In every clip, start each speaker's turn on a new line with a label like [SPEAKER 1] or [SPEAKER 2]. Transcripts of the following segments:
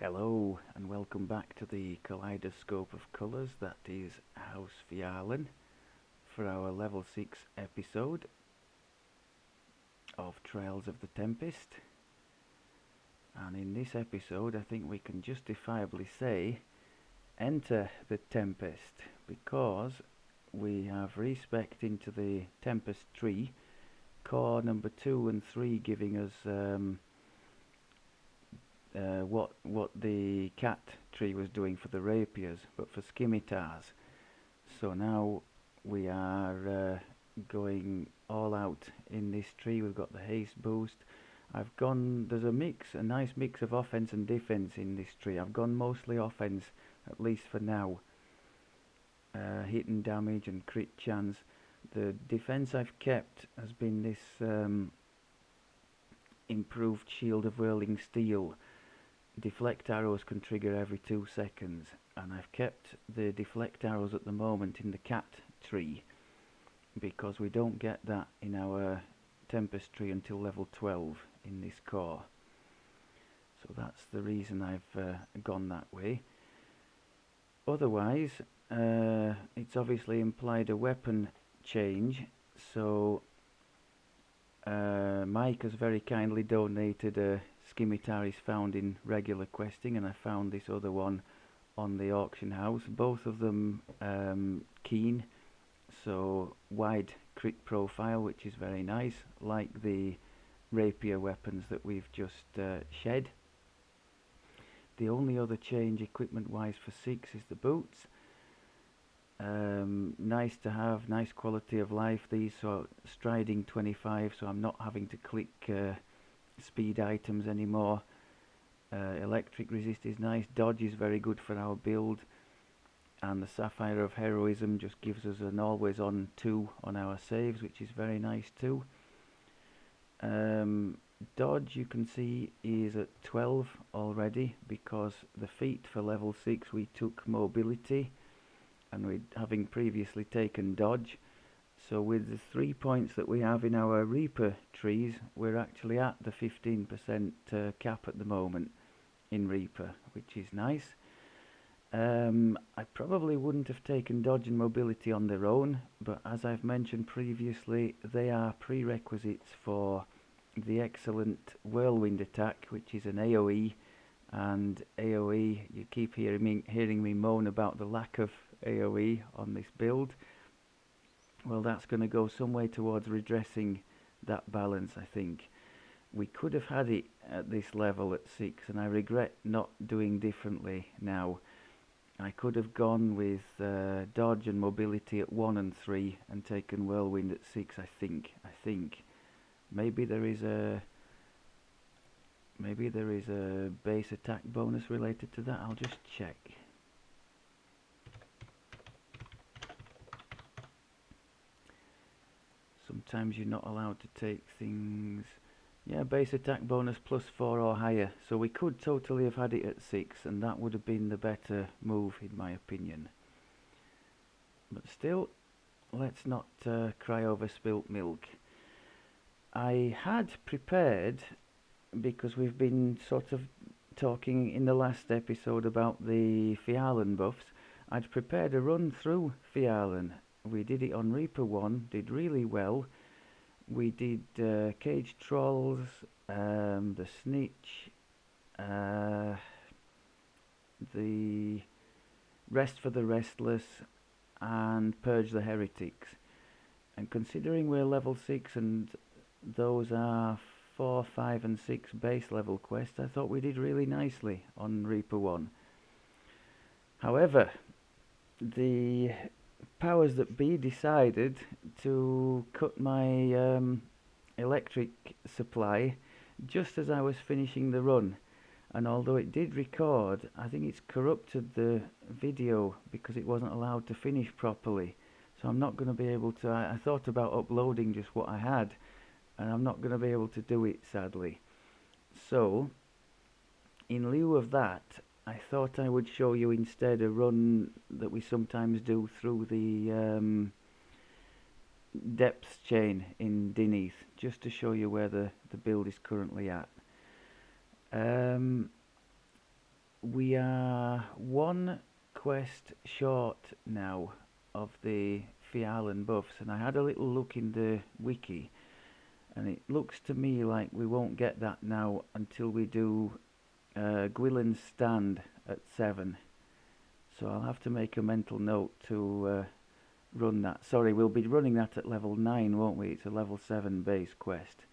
[SPEAKER 1] Hello and welcome back to the kaleidoscope of colours that is House Fialen for our level 6 episode of Trails of the Tempest. And in this episode I think we can justifiably say enter the Tempest, because we have respec'd into the Tempest tree, core number 2 and 3 giving us what the cat tree was doing for the rapiers, but for scimitars. So now we are going all out in this tree. We've got the haste boost. There's a nice mix of offense and defense in this tree. I've gone mostly offense, at least for now. Hit and damage and crit chance. The defense I've kept has been this improved shield of whirling steel. Deflect arrows can trigger every 2 seconds, and I've kept the deflect arrows at the moment in the cat tree because we don't get that in our Tempest tree until level 12 in this core. So that's the reason I've gone that way. Otherwise, it's obviously implied a weapon change, so Mike has very kindly donated a scimitar is found in regular questing, and I found this other one on the auction house. Both of them keen, so wide crit profile, which is very nice, like the rapier weapons that we've just shed. The only other change equipment wise for 6 is the boots. Nice to have, nice quality of life these, so striding 25, so I'm not having to click speed items anymore. Electric resist is nice, dodge is very good for our build, and the Sapphire of Heroism just gives us an always on 2 on our saves, which is very nice too. Dodge, you can see, is at 12 already, because the feat for level 6 we took mobility, and we having previously taken dodge. So with the 3 points that we have in our Reaper trees, we're actually at the 15% cap at the moment in Reaper, which is nice. I probably wouldn't have taken dodge and mobility on their own, but as I've mentioned previously, they are prerequisites for the excellent whirlwind attack, which is an AoE. And AoE, you keep hearing me moan about the lack of AoE on this build. Well, that's going to go some way towards redressing that balance, I think. We could have had it at this level at 6, and I regret not doing differently now. I could have gone with dodge and mobility at 1 and 3 and taken whirlwind at 6, I think. Maybe there is a base attack bonus related to that. I'll just check. Sometimes you're not allowed to take things. Yeah, base attack bonus +4 or higher. So we could totally have had it at 6, and that would have been the better move in my opinion. But still, let's not cry over spilt milk. I had prepared, because we've been sort of talking in the last episode about the Fialen buffs, I'd prepared a run through Fialen. We did it on Reaper 1, did really well. We did Cage Trolls, the Snitch, the Rest for the Restless, and Purge the Heretics. And considering we're level 6 and those are 4, 5 and 6 base level quests, I thought we did really nicely on Reaper 1. However, the powers that be decided to cut my electric supply just as I was finishing the run, and although it did record, I think it's corrupted the video because it wasn't allowed to finish properly. So I'm not going to be able to. I thought about uploading just what I had, and I'm not going to be able to do it, sadly. So in lieu of that, I thought I would show you instead a run that we sometimes do through the depths chain in Deneith, just to show you where the build is currently at. We are one quest short now of the Fialan buffs, and I had a little look in the wiki, and it looks to me like we won't get that now until we do Gwilyn's stand at 7. So I'll have to make a mental note to run that. Sorry, we'll be running that at level 9, won't we? It's a level 7 base quest.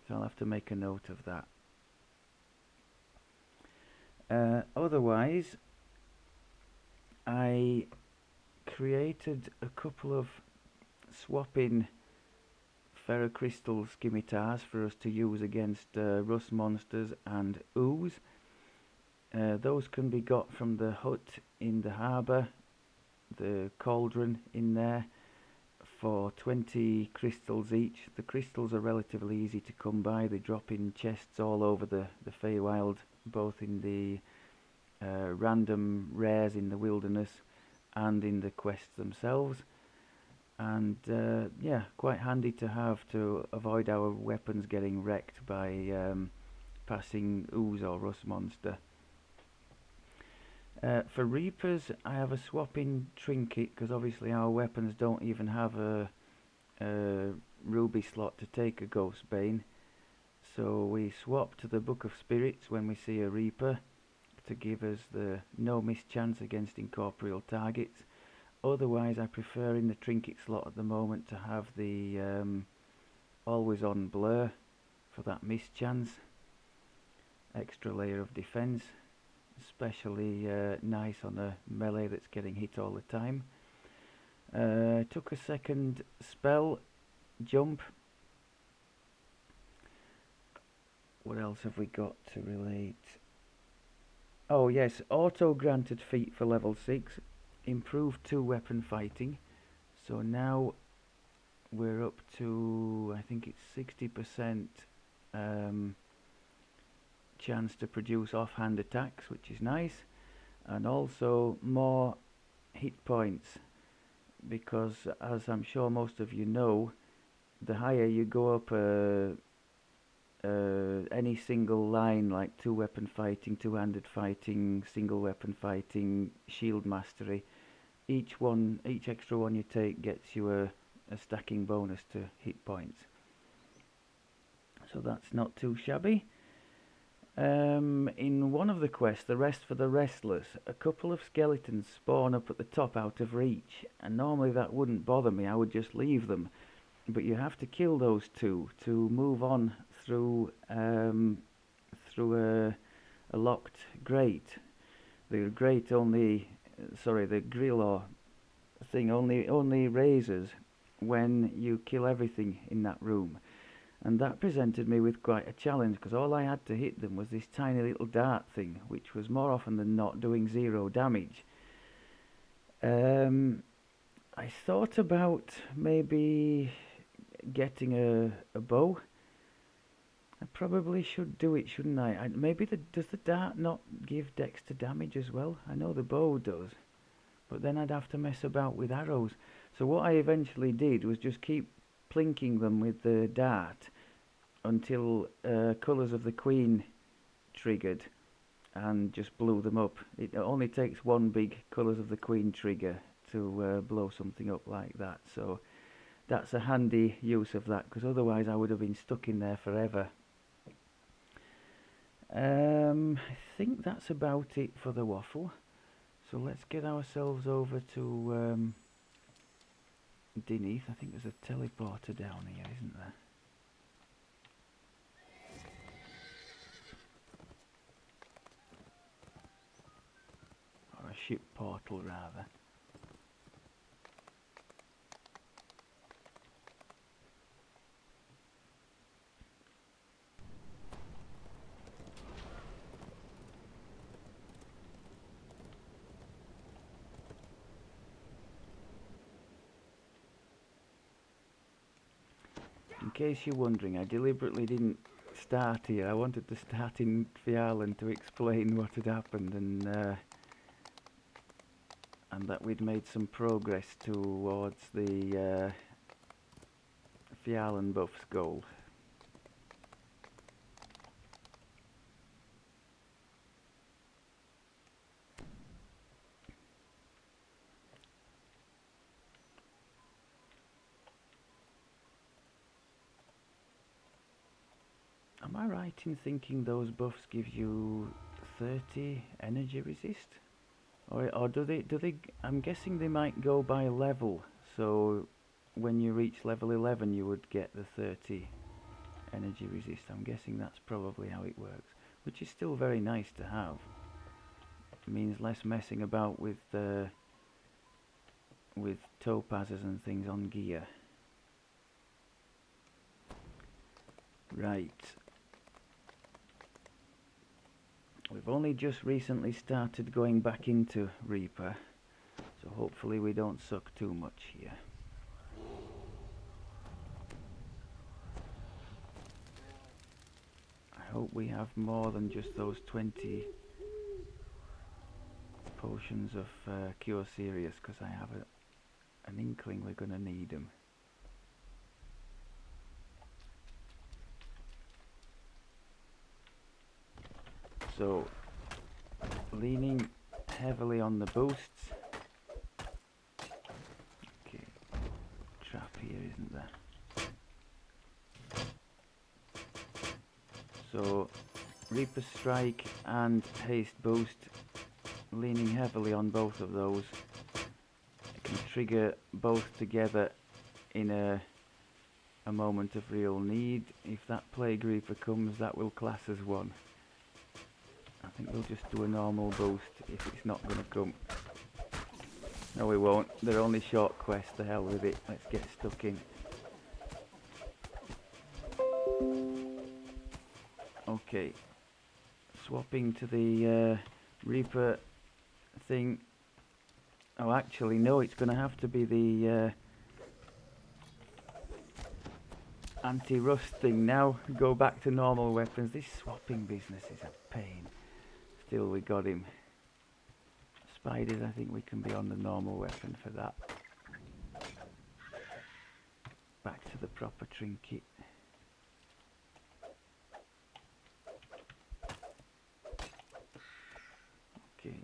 [SPEAKER 1] So I'll have to make a note of that. Otherwise, I created a couple of swap-in ferrocrystal scimitars for us to use against rust monsters and ooze. Those can be got from the hut in the harbour, the cauldron in there, for 20 crystals each. The crystals are relatively easy to come by. They drop in chests all over the Feywild, both in the random rares in the wilderness and in the quests themselves. And yeah, quite handy to have to avoid our weapons getting wrecked by passing ooze or rust monster. For Reapers, I have a swap-in trinket, because obviously our weapons don't even have a ruby slot to take a Ghost Bane. So we swap to the Book of Spirits when we see a Reaper to give us the no miss chance against incorporeal targets. Otherwise, I prefer in the trinket slot at the moment to have the always on blur for that miss chance. Extra layer of defense. Especially nice on a melee that's getting hit all the time. Took a second spell, jump. What else have we got to relate? Oh yes, auto granted feat for level 6, improved 2 weapon fighting. So now we're up to, I think it's 60% chance to produce offhand attacks, which is nice, and also more hit points, because as I'm sure most of you know, the higher you go up any single line, like 2 weapon fighting, 2-handed fighting, single weapon fighting, shield mastery, each extra one you take gets you a stacking bonus to hit points, so that's not too shabby. In one of the quests, the Rest for the Restless, a couple of skeletons spawn up at the top out of reach, and normally that wouldn't bother me, I would just leave them. But you have to kill those 2 to move on through a locked grate. The grate only, the grill or thing only raises when you kill everything in that room. And that presented me with quite a challenge, because all I had to hit them was this tiny little dart thing, which was more often than not doing 0 damage. I thought about maybe getting a bow. I probably should do it, shouldn't I? Maybe does the dart not give dex to damage as well? I know the bow does, but then I'd have to mess about with arrows. So what I eventually did was just keep plinking them with the dart until Colours of the Queen triggered, and just blew them up. It only takes one big Colours of the Queen trigger to blow something up like that, so that's a handy use of that, because otherwise I would have been stuck in there forever. I think that's about it for the waffle, so let's get ourselves over to Deneith. I think there's a teleporter down here, isn't there? Or a ship portal, rather. In case you're wondering, I deliberately didn't start here. I wanted to start in Fialan to explain what had happened, and that we'd made some progress towards the Fialan buffs goal. I right in thinking those buffs give you 30 energy resist? Or do they, I'm guessing they might go by level, so when you reach level 11 you would get the 30 energy resist. I'm guessing that's probably how it works, which is still very nice to have. It means less messing about with topazes and things on gear. Right. We've only just recently started going back into Reaper, so hopefully we don't suck too much here. I hope we have more than just those 20 potions of Cure Serious, because I have an inkling we're going to need them. So, leaning heavily on the boosts. Okay, trap here, isn't there? So, Reaper Strike and Haste Boost, leaning heavily on both of those. I can trigger both together in a moment of real need. If that Plague Reaper comes, that will class as one. I think we'll just do a normal boost if it's not going to come. No, we won't. They're only short quests, the hell with it. Let's get stuck in. Okay. Swapping to the Reaper thing. Oh, actually, no, it's going to have to be the anti-rust thing now. Go back to normal weapons. This swapping business is a pain. Still, we got him. Spiders, I think we can be on the normal weapon for that. Back to the proper trinket. Okay.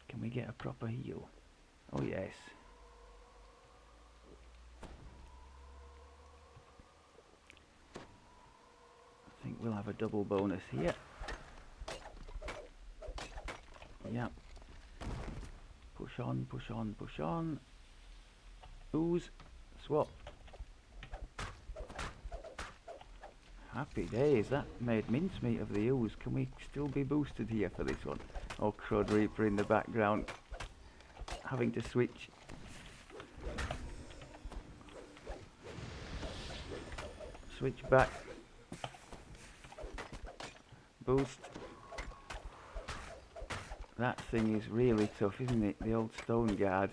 [SPEAKER 1] Can we get a proper heal? Oh yes. I think we'll have a double bonus here. Yep. Push on, push on, push on. Ooze. Swap. Happy days. That made mincemeat of the ooze. Can we still be boosted here for this one? Oh, Crud Reaper in the background. Having to switch. Switch back. Boost. That thing is really tough, isn't it? The old stone guard.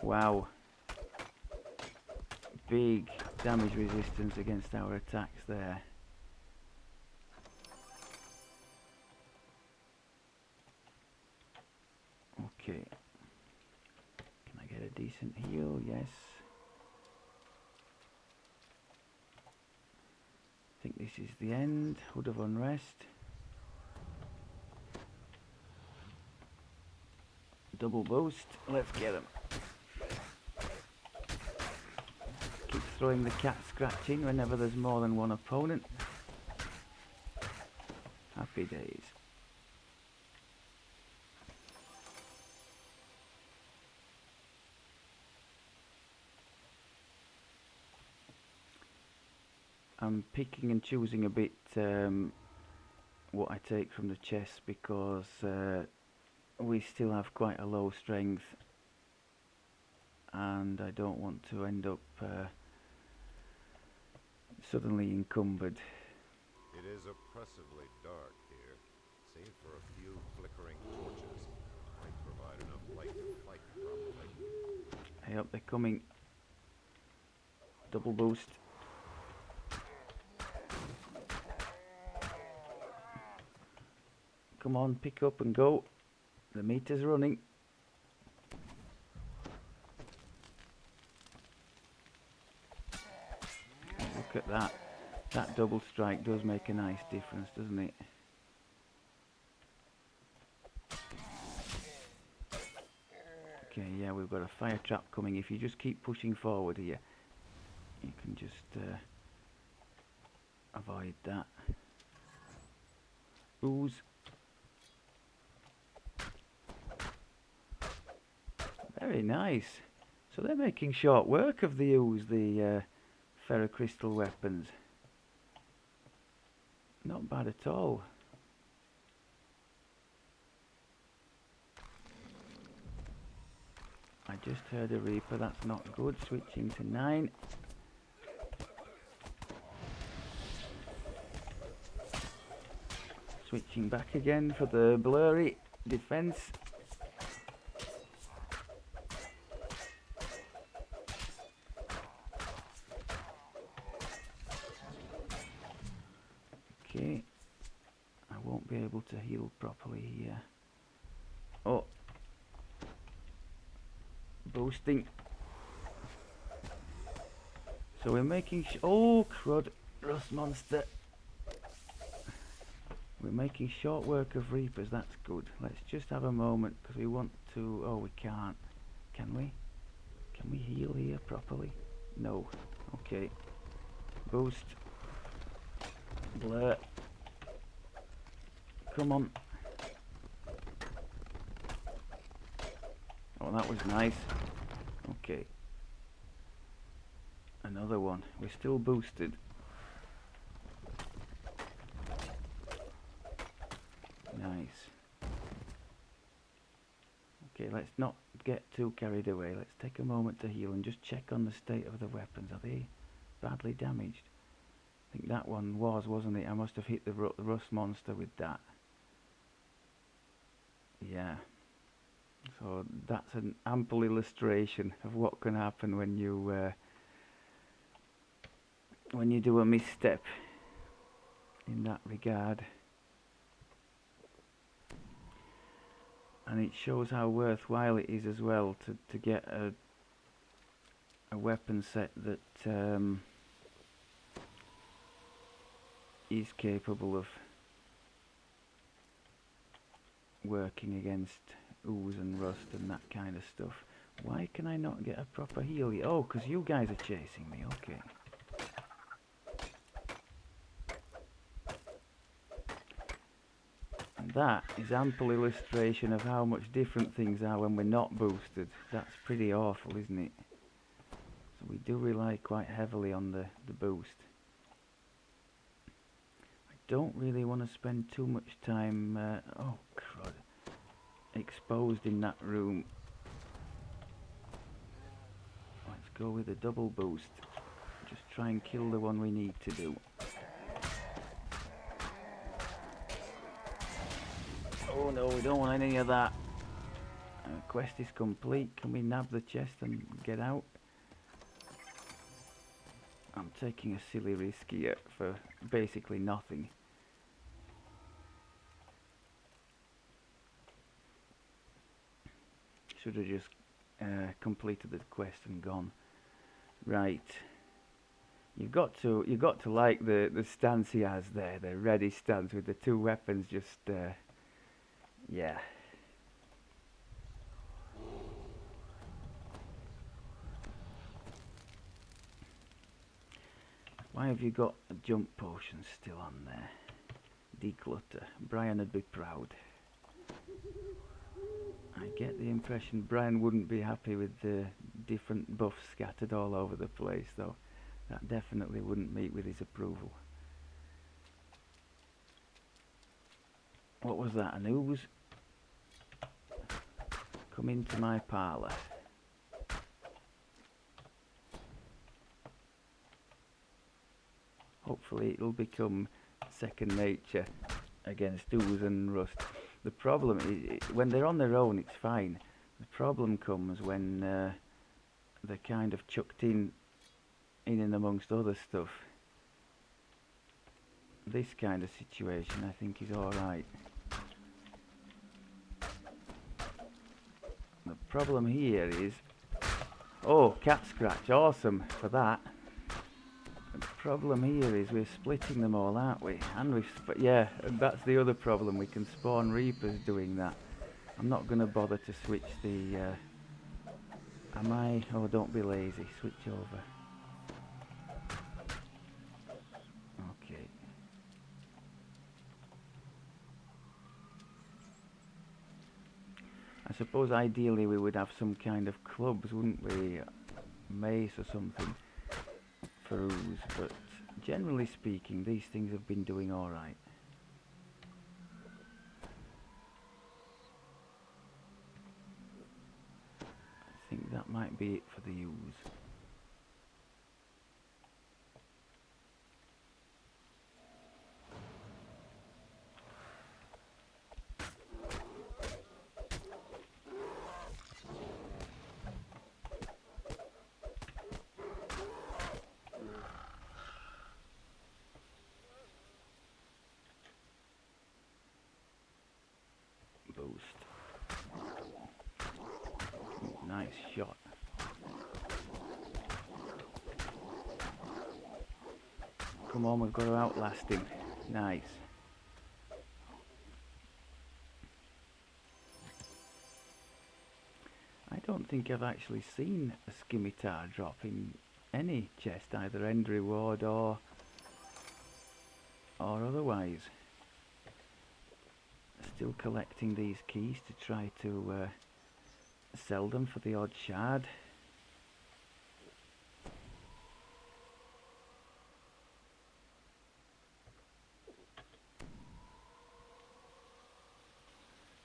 [SPEAKER 1] Wow. Big damage resistance against our attacks there. Okay. Can I get a decent heal? Yes. I think this is the end. Hood of Unrest. Double boost. Let's get him. Keep throwing the cat scratching whenever there's more than one opponent. Happy days. I'm picking and choosing a bit what I take from the chest because we still have quite a low strength and I don't want to end up suddenly encumbered.
[SPEAKER 2] It is oppressively dark here, save for a few flickering torches. Might provide enough light to fight properly.
[SPEAKER 1] Hey up, they're coming. Double boost. Come on, pick up and go. The meter's running. Look at that. That double strike does make a nice difference, doesn't it? Okay, yeah, we've got a fire trap coming. If you just keep pushing forward here, you can just avoid that. Ooze. Very nice. So they're making short work of the ooze, the ferrocrystal weapons. Not bad at all. I just heard a Reaper, that's not good. Switching to 9. Switching back again for the blurry defense. Okay. I won't be able to heal properly here. Oh. Boosting. So we're making oh crud, rust monster. We're making short work of Reapers, that's good. Let's just have a moment because we want to, oh we can't. Can we? Can we heal here properly? No. Okay. Boost. Blur. Come on. Oh, that was nice. Okay. Another one. We're still boosted. Nice. Okay, let's not get too carried away. Let's take a moment to heal and just check on the state of the weapons. Are they badly damaged? I think that one was, wasn't it? I must have hit the rust monster with that. Yeah. So that's an ample illustration of what can happen when you do a misstep in that regard. And it shows how worthwhile it is as well to get a weapon set that is capable of working against ooze and rust and that kind of stuff. Why can I not get a proper heal? Oh, because you guys are chasing me. Okay. And that is ample illustration of how much different things are when we're not boosted. That's pretty awful, isn't it? So we do rely quite heavily on the boost. I don't really want to spend too much time, oh crud, exposed in that room. Let's go with a double boost. Just try and kill the one we need to do. Oh no, we don't want any of that. Quest is complete. Can we nab the chest and get out? I'm taking a silly risk here for basically nothing. Should have just completed the quest and gone. Right. You've got to like the stance he has there, the ready stance with the two weapons. Just yeah. Why have you got a jump potion still on there? Declutter. Brian would be proud. I get the impression Brian wouldn't be happy with the different buffs scattered all over the place, though. That definitely wouldn't meet with his approval. What was that, an ooze? Come into my parlour. Hopefully it'll become second nature against ooze and rust. The problem is, when they're on their own it's fine. The problem comes when they're kind of chucked in and amongst other stuff. This kind of situation I think is alright. The problem here is, oh, cat scratch, awesome for that. The problem here is we're splitting them all, aren't we? And yeah, that's the other problem. We can spawn Reapers doing that. I'm not going to bother to switch the... am I? Oh, don't be lazy. Switch over. Okay. I suppose ideally we would have some kind of clubs, wouldn't we? Mace or something for ooze, but generally speaking these things have been doing alright. I think that might be it for the ooze. Boost. Ooh, nice shot. Come on, we've got to outlast him. Nice. I don't think I've actually seen a scimitar drop in any chest, either end reward or otherwise. Still collecting these keys to try to sell them for the odd shard.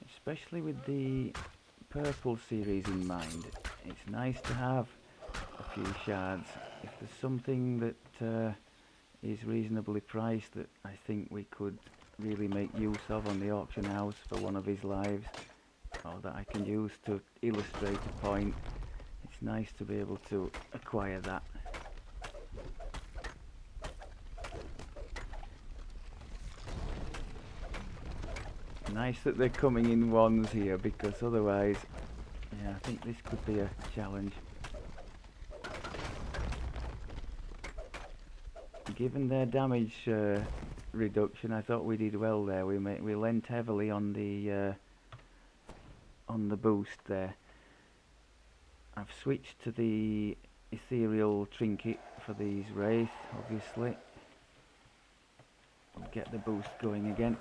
[SPEAKER 1] Especially with the purple series in mind, it's nice to have a few shards. If there's something that is reasonably priced that I think we could really make use of on the auction house for one of his lives, or that I can use to illustrate a point, it's nice to be able to acquire that. Nice that they're coming in ones here, because otherwise, yeah, I think this could be a challenge. Given their damage reduction, I thought we did well there. We lent heavily on the boost there. I've switched to the ethereal trinket for these wraith, obviously. We'll get the boost going again.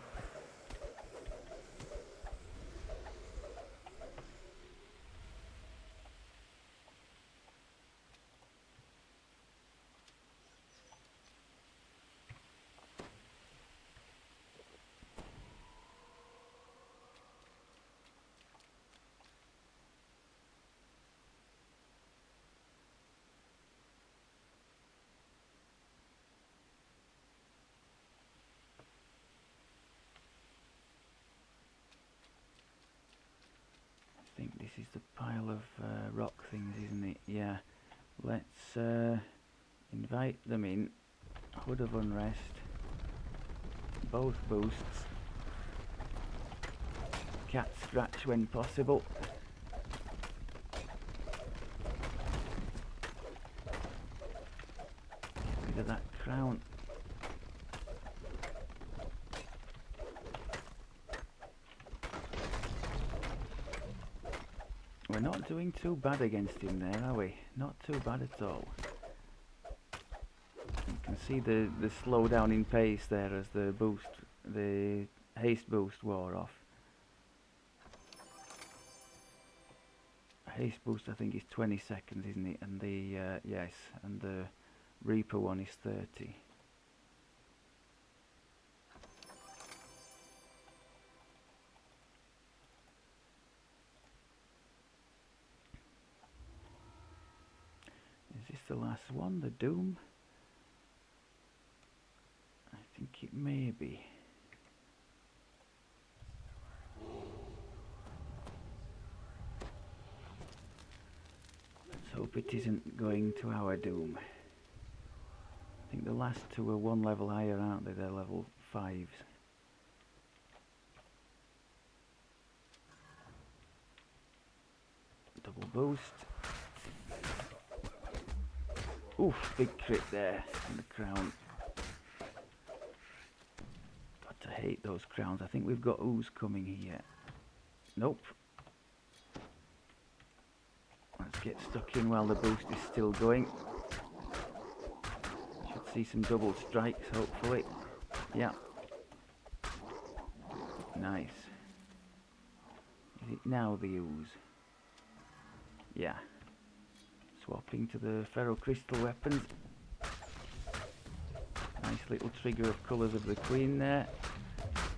[SPEAKER 1] I think this is the pile of rock things, isn't it? Yeah. Let's invite them in. Hood of Unrest. Both boosts. Cat scratch when possible. Get rid of that crown. We're not doing too bad against him there, are we? Not too bad at all. You can see the slowdown in pace there as the haste boost wore off. Haste boost I think is 20 seconds, isn't it? And the yes, and the Reaper one is 30. Is this the last one, the Doom? I think it may be. Let's hope it isn't going to our Doom. I think the last two are one level higher, aren't they? They're level 5s. Double boost. Oof, big crit there on the crown. Got to hate those crowns. I think we've got ooze coming here. Nope. Let's get stuck in while the boost is still going. Should see some double strikes, hopefully. Yeah. Nice. Is it now the ooze? Yeah. Swapping to the ferrocrystal weapons. Nice little trigger of colours of the queen there.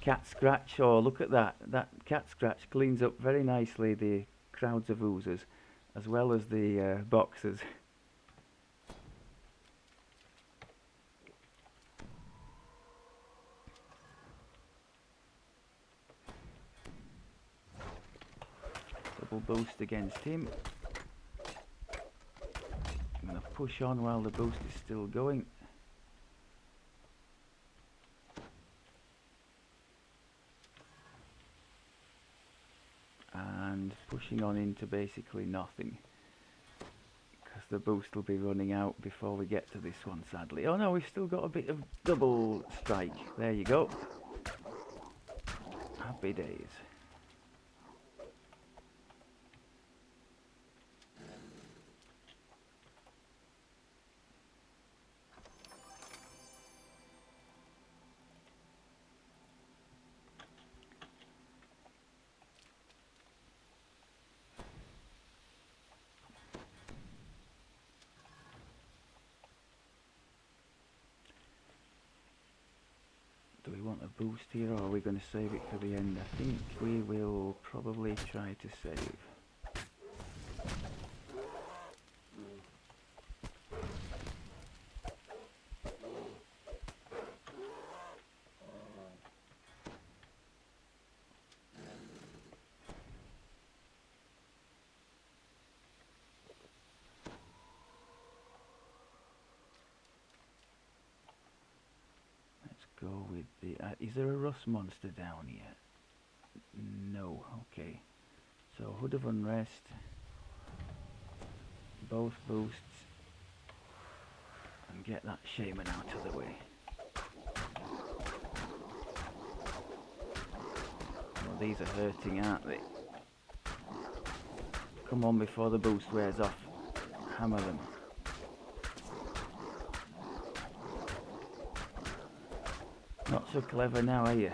[SPEAKER 1] Cat scratch, oh look at that. That cat scratch cleans up very nicely the crowds of oozers as well as the boxers. Double boost against him. I'm going to push on while the boost is still going. And pushing on into basically nothing. Because the boost will be running out before we get to this one, sadly. Oh no, we've still got a bit of double strike. There you go. Happy days. Do we want a boost here or are we going to save it for the end? I think we will probably try to save. Go with the... is there a rust monster down here? No, okay. So Hood of Unrest. Both boosts. And get that shaman out of the way. Well, these are hurting, aren't they? Come on before the boost wears off. Hammer them. Not so clever now, are you?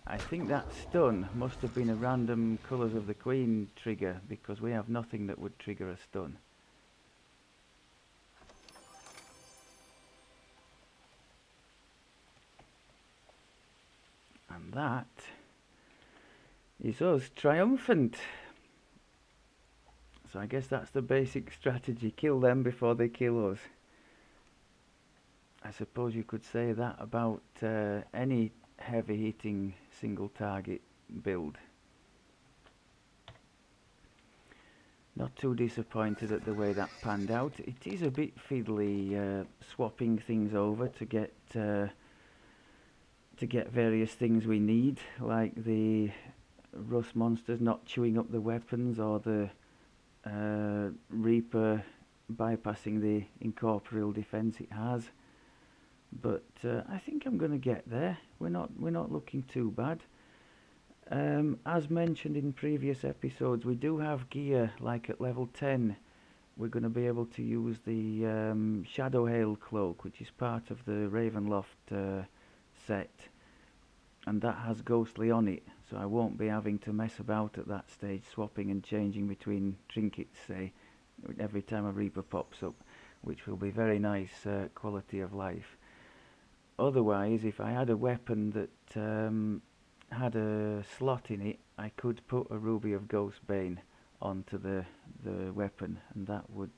[SPEAKER 1] I think that stun must have been a random Colours of the Queen trigger because we have nothing that would trigger a stun. And that is us triumphant. So I guess that's the basic strategy. Kill them before they kill us. I suppose you could say that about any heavy hitting single target build. Not too disappointed at the way that panned out. It is a bit fiddly swapping things over to get various things we need, like the rust monsters not chewing up the weapons or the Reaper bypassing the incorporeal defense it has. But I think I'm going to get there. We're not looking too bad. As mentioned in previous episodes, we do have gear like at level 10. We're going to be able to use the Shadow Hail cloak, which is part of the Ravenloft set, and that has Ghostly on it, so I won't be having to mess about at that stage, swapping and changing between trinkets, say, every time a Reaper pops up, which will be very nice quality of life. Otherwise, if I had a weapon that had a slot in it, I could put a Ruby of Ghostbane onto the weapon, and that would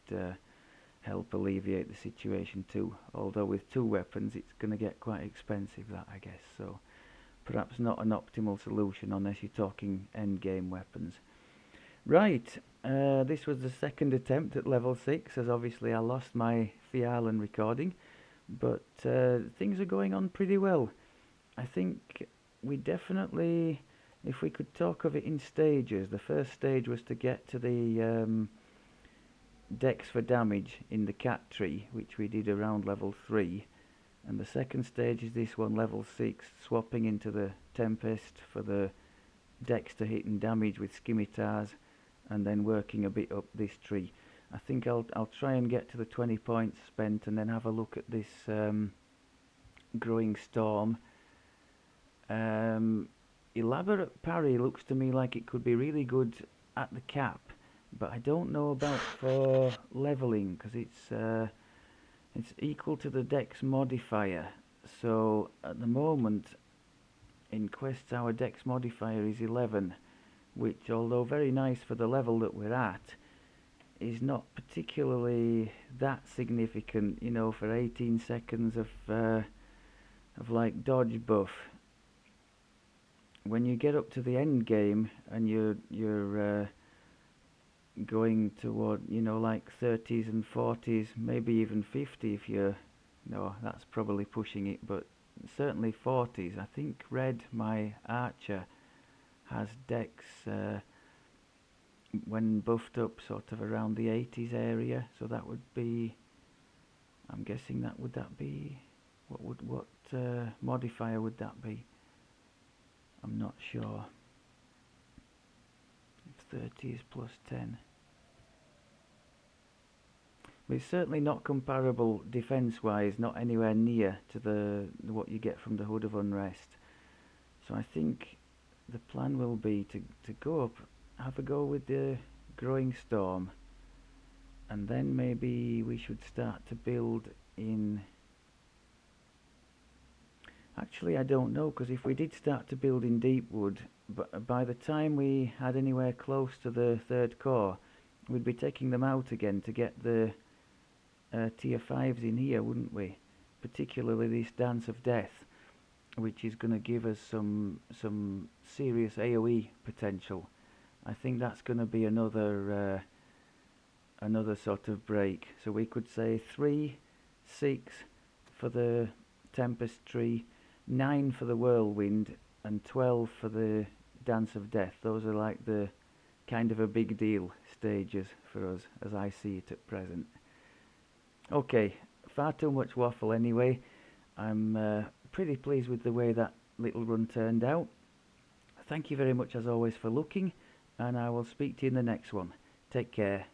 [SPEAKER 1] help alleviate the situation too. Although with two weapons, it's going to get quite expensive, that I guess. So perhaps not an optimal solution unless you're talking end game weapons. Right, this was the second attempt at level 6, as obviously I lost my Fialan recording. But things are going on pretty well. I think we definitely, if we could talk of it in stages, the first stage was to get to the dex for damage in the cat tree, which we did around level 3. And the second stage is this one, level 6, swapping into the Tempest for the dex to hit and damage with scimitars, and then working a bit up this tree. I think I'll try and get to the 20 points spent and then have a look at this Growing Storm. Elaborate Parry looks to me like it could be really good at the cap, but I don't know about for leveling because it's equal to the Dex modifier. So at the moment in quests our Dex modifier is 11, which although very nice for the level that we're at, is not particularly that significant, for 18 seconds of like dodge buff. When you get up to the end game and you're going toward like 30s and 40s, maybe even 50 if you're no, that's probably pushing it, but certainly 40s. I think Red, my archer, has Dex when buffed up sort of around the 80s area, so that would be, I'm guessing that be what modifier would that be? I'm not sure. If 30 is plus 10. But it's certainly not comparable defense-wise, not anywhere near to the what you get from the Hood of Unrest. So I think the plan will be to go up, have a go with the Growing Storm, and then maybe we should start to build in. Actually, I don't know, because if we did start to build in Deepwood, but by the time we had anywhere close to the third core, we'd be taking them out again to get the tier 5s in here, wouldn't we? Particularly this Dance of Death, which is going to give us some serious AoE potential. I think that's going to be another sort of break. So we could say 3, 6 for the Tempest tree, 9 for the Whirlwind, and 12 for the Dance of Death. Those are like the kind of a big deal stages for us, as I see it at present. Okay, far too much waffle anyway. I'm pretty pleased with the way that little run turned out. Thank you very much as always for looking, and I will speak to you in the next one. Take care.